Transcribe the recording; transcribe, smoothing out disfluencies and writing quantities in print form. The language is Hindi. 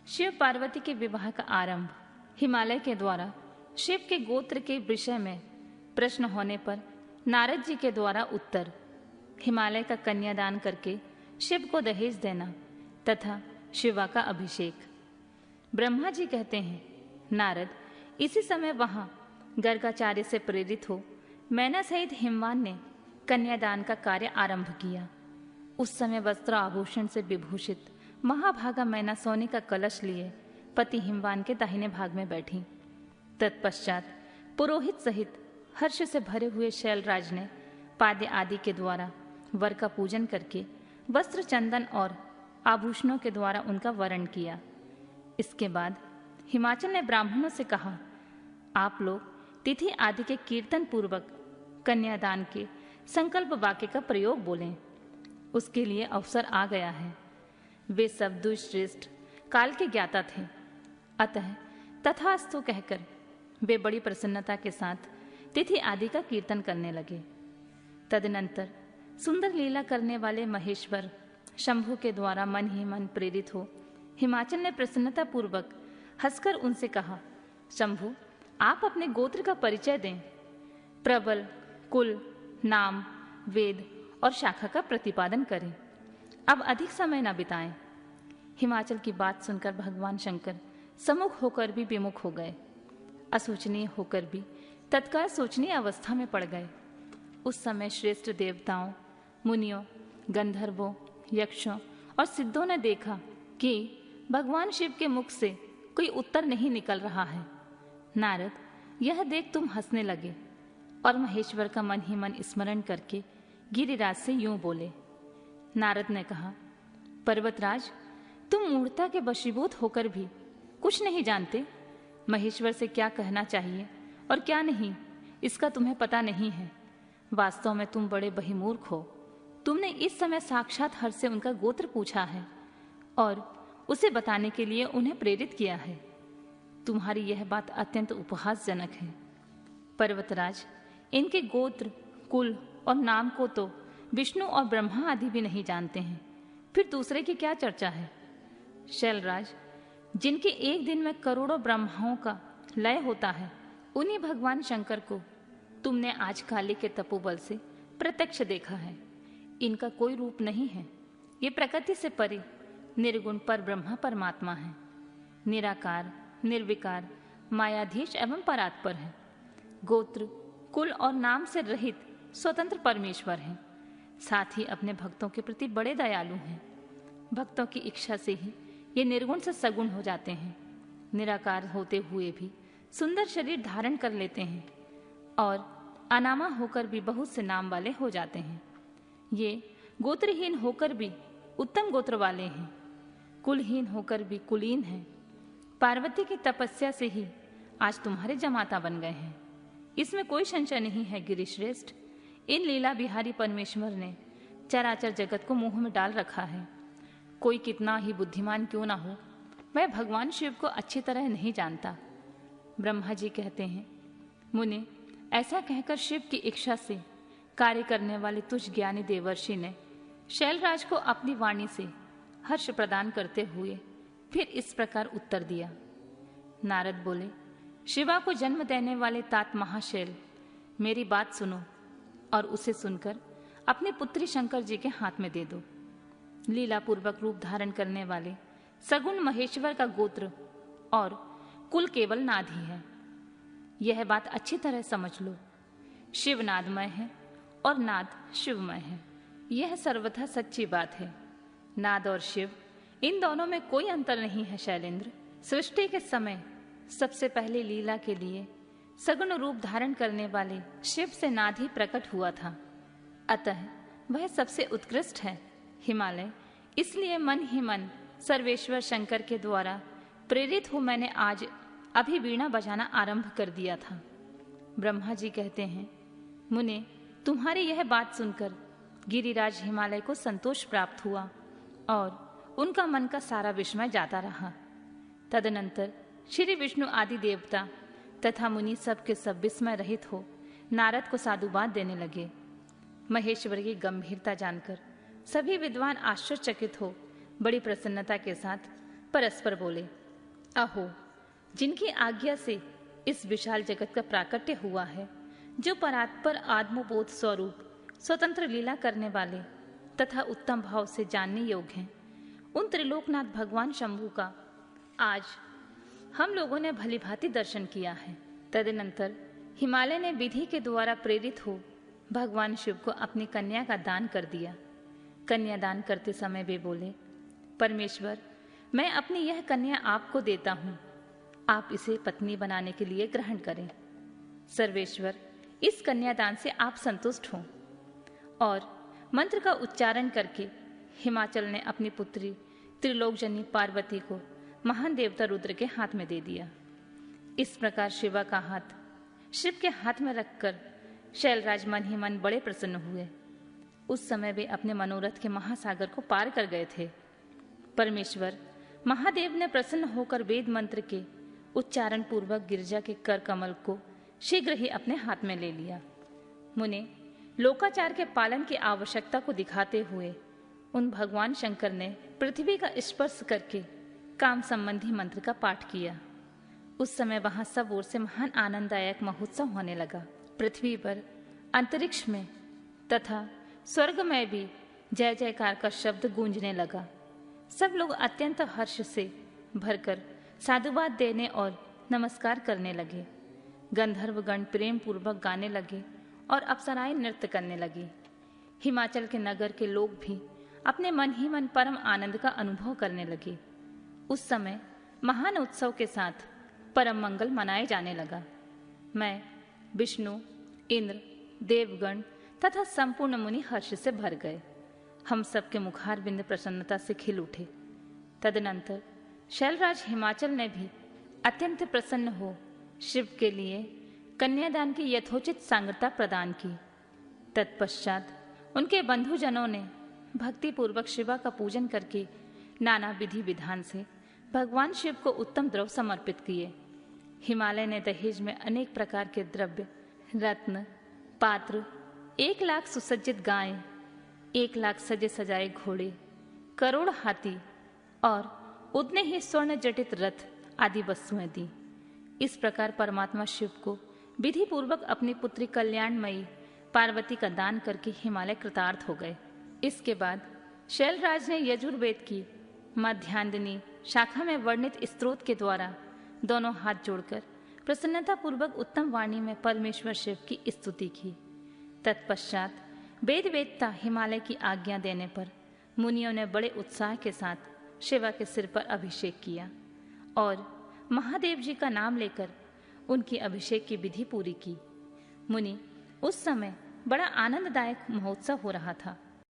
शिव पार्वती के विवाह का आरंभ। हिमालय के द्वारा शिव के गोत्र के विषय में प्रश्न होने पर नारद जी के द्वारा उत्तर। हिमालय का कन्यादान करके शिव को दहेज देना तथा शिवा का अभिषेक। ब्रह्मा जी कहते हैं, नारद, इसी समय वहां गर्गाचार्य से प्रेरित हो मैना सहित हिमवान ने कन्यादान का कार्य आरंभ किया। उस समय वस्त्र आभूषण से विभूषित महाभागा मैना सोने का कलश लिए पति हिमवान के दाहिने भाग में बैठी। तत्पश्चात पुरोहित सहित हर्ष से भरे हुए शैलराज ने पाद्य आदि के द्वारा वर का पूजन करके वस्त्र, चंदन और आभूषणों के द्वारा उनका वरण किया। इसके बाद हिमाचल ने ब्राह्मणों से कहा, आप लोग तिथि आदि के कीर्तन पूर्वक कन्यादान के संकल्प वाक्य का प्रयोग बोलें। उसके लिए अवसर आ गया है। वे सब दुष्श्रेष्ठ काल के ज्ञाता थे। अतः तथास्तु कहकर वे बड़ी प्रसन्नता के साथ तिथि आदि का कीर्तन करने लगे। तदनंतर सुंदर लीला करने वाले महेश्वर शंभु के द्वारा मन ही मन प्रेरित हो हिमाचल ने प्रसन्नता पूर्वक हंसकर उनसे कहा, शंभु, आप अपने गोत्र का परिचय दें। प्रबल, कुल, नाम, वेद और शाखा का प्रतिपादन करें। अब अधिक समय न बिताएं। हिमाचल की बात सुनकर भगवान शंकर सम्मुख होकर भी विमुख हो गए। असूचनीय होकर भी तत्काल सोचनीय अवस्था में पड़ गए। उस समय श्रेष्ठ देवताओं, मुनियों, गंधर्वों, यक्षों और सिद्धों ने देखा कि भगवान शिव के मुख से कोई उत्तर नहीं निकल रहा है। नारद, यह देख तुम हंसने लगे और महेश्वर का मन ही मन स्मरण करके गिरिराज से यूं बोले। नारद ने कहा, पर्वतराज, तुम मूढ़ता के वशीभूत होकर भी कुछ नहीं जानते। महेश्वर से क्या कहना चाहिए और क्या नहीं, इसका तुम्हें पता नहीं है। वास्तव में तुम बड़े बहिमूर्ख हो। तुमने इस समय साक्षात हर से उनका गोत्र पूछा है और उसे बताने के लिए उन्हें प्रेरित किया है। तुम्हारी यह बात अत्यंत उपहासजनक है। पर्वतराज, इनके गोत्र, कुल और नाम को तो विष्णु और ब्रह्मा आदि भी नहीं जानते हैं, फिर दूसरे की क्या चर्चा है। शैलराज, जिनके एक दिन में करोड़ों ब्रह्माओं का लय होता है, उन्हीं भगवान शंकर को तुमने आज काली के तपोबल से प्रत्यक्ष देखा है। इनका कोई रूप नहीं है। ये प्रकृति से परे निर्गुण पर ब्रह्मा परमात्मा है। निराकार, निर्विकार, मायाधीश एवं परात्पर है। गोत्र, कुल और नाम से रहित स्वतंत्र परमेश्वर हैं। साथ ही अपने भक्तों के प्रति बड़े दयालु हैं। भक्तों की इच्छा से ही ये निर्गुण से सगुण हो जाते हैं। निराकार होते हुए भी सुंदर शरीर धारण कर लेते हैं और अनामा होकर भी बहुत से नाम वाले हो जाते हैं। ये गोत्रहीन होकर भी उत्तम गोत्र वाले हैं, कुलहीन होकर भी कुलीन हैं। पार्वती की तपस्या से ही आज तुम्हारे जमाता बन गए हैं। इसमें कोई संशय नहीं है गिरिश्रेष्ठ। इन लीला बिहारी परमेश्वर ने चराचर जगत को मुंह में डाल रखा है। कोई कितना ही बुद्धिमान क्यों ना हो, वह भगवान शिव को अच्छी तरह नहीं जानता। ब्रह्मा जी कहते हैं, मुने, ऐसा कहकर शिव की इच्छा से कार्य करने वाले तुझ ज्ञानी देवर्षि ने शैलराज को अपनी वाणी से हर्ष प्रदान करते हुए फिर इस प्रकार उत्तर दिया। नारद बोले, शिवा को जन्म देने वाले तात महाशैल, मेरी बात सुनो और उसे सुनकर अपनी पुत्री शंकर जी के हाथ में दे दो। लीला पूर्वक रूप धारण करने वाले सगुण महेश्वर का गोत्र और कुल केवल नाद ही है। यह बात अच्छी तरह समझ लो। शिव नादमय है और नाद शिवमय है। यह सर्वथा सच्ची बात है। नाद और शिव, इन दोनों में कोई अंतर नहीं है शैलेंद्र। सृष्टि के समय सबसे पहले लीला के लिए सगुण रूप धारण करने वाले शिव से नाद ही प्रकट हुआ था। अतः वह सबसे उत्कृष्ट है। हिमालय, इसलिए मन ही मन सर्वेश्वर शंकर के द्वारा प्रेरित हो मैंने आज अभी वीणा बजाना आरंभ कर दिया था। ब्रह्मा जी कहते हैं, मुने, तुम्हारी यह बात सुनकर गिरिराज हिमालय को संतोष प्राप्त हुआ और उनका मन का सारा विस्मय जाता रहा। तदनंतर श्री विष्णु आदि देवता तथा मुनि सब के सब विस्मय रहित हो नारद को साधुवाद देने लगे। महेश्वर की गंभीरता जानकर सभी विद्वान आश्चर्यचकित हो बड़ी प्रसन्नता के साथ परस्पर बोले, अहो, जिनकी आज्ञा से इस विशाल जगत का प्राकट्य हुआ है, जो परात्पर आत्मबोध स्वरूप स्वतंत्र लीला करने वाले तथा उत्तम भाव से जानने योग्य हैं, उन त्रिलोकनाथ भगवान शंभु का आज हम लोगों ने भली भांति दर्शन किया है। तदनंतर हिमालय ने विधि के द्वारा प्रेरित हो भगवान शिव को अपनी कन्या का दान कर दिया। कन्यादान करते समय वे बोले, परमेश्वर, मैं अपनी यह कन्या आपको देता हूँ, आप इसे पत्नी बनाने के लिए ग्रहण करें। सर्वेश्वर, इस कन्यादान से आप संतुष्ट हों। और मंत्र का उच्चारण करके हिमाचल ने अपनी पुत्री त्रिलोकजनी पार्वती को महान देवता रुद्र के हाथ में दे दिया। इस प्रकार शिवा का हाथ शिव के हाथ में रखकर शैलराज मन ही मन बड़े प्रसन्न हुए। उस समय वे अपने मनोरथ के महासागर को पार कर गए थे। परमेश्वर महादेव ने प्रसन्न होकर वेद मंत्र के उच्चारण पूर्वक गिरजा के कर कमल को शीघ्र ही अपने हाथ में ले लिया। मुने लोकाचार के पालन की आवश्यकता को दिखाते हुए उन भगवान शंकर ने पृथ्वी का स्पर्श करके काम संबंधी मंत्र का पाठ किया। उस समय वहां सब ओर से महान आनंददायक महोत्सव होने लगा। पृथ्वी पर, अंतरिक्ष में तथा स्वर्ग में भी जय जयकार का शब्द गूंजने लगा। सब लोग अत्यंत हर्ष से भरकर साधुवाद देने और नमस्कार करने लगे। गंधर्वगण प्रेम पूर्वक गाने लगे और अप्सराएं नृत्य करने लगी। हिमाचल के नगर के लोग भी अपने मन ही मन परम आनंद का अनुभव करने लगे। उस समय महान उत्सव के साथ परम मंगल मनाए जाने लगा। मैं, विष्णु, इंद्र, देवगण तथा संपूर्ण मुनि हर्ष से भर गए। हम सबके मुखार बिंद प्रसन्नता से खिल उठे। तदनंतर शैलराज हिमाचल ने भी अत्यंत प्रसन्न हो शिव के लिए कन्यादान की यथोचित सांगता प्रदान की। तत्पश्चात उनके बंधुजनों ने भक्तिपूर्वक शिवा का पूजन करके नाना विधि विधान से भगवान शिव को उत्तम द्रव्य समर्पित किए। हिमालय ने दहेज में अनेक प्रकार के द्रव्य, रत्न, पात्र, 1,00,000 सुसज्जित गायें, 1,00,000 सजे सजाए घोड़े, करोड़ हाथी और उतने ही स्वर्ण जटित रथ आदि वस्तुएं दी। इस प्रकार परमात्मा शिव को विधि पूर्वक अपनी पुत्री कल्याणमयी पार्वती का दान करके हिमालय कृतार्थ हो गए। इसके बाद शैलराज ने यजुर्वेद की मध्यांदिनी शाखा में वर्णित स्तोत्र के द्वारा दोनों हाथ जोड़कर प्रसन्नता पूर्वक उत्तम वाणी में परमेश्वर शिव की स्तुति की। तत्पश्चात वेद वेदता हिमालय की आज्ञा देने पर मुनियों ने बड़े उत्साह के साथ शिवा के सिर पर अभिषेक किया और महादेव जी का नाम लेकर उनकी अभिषेक की विधि पूरी की। मुनि, उस समय बड़ा आनंददायक महोत्सव हो रहा था।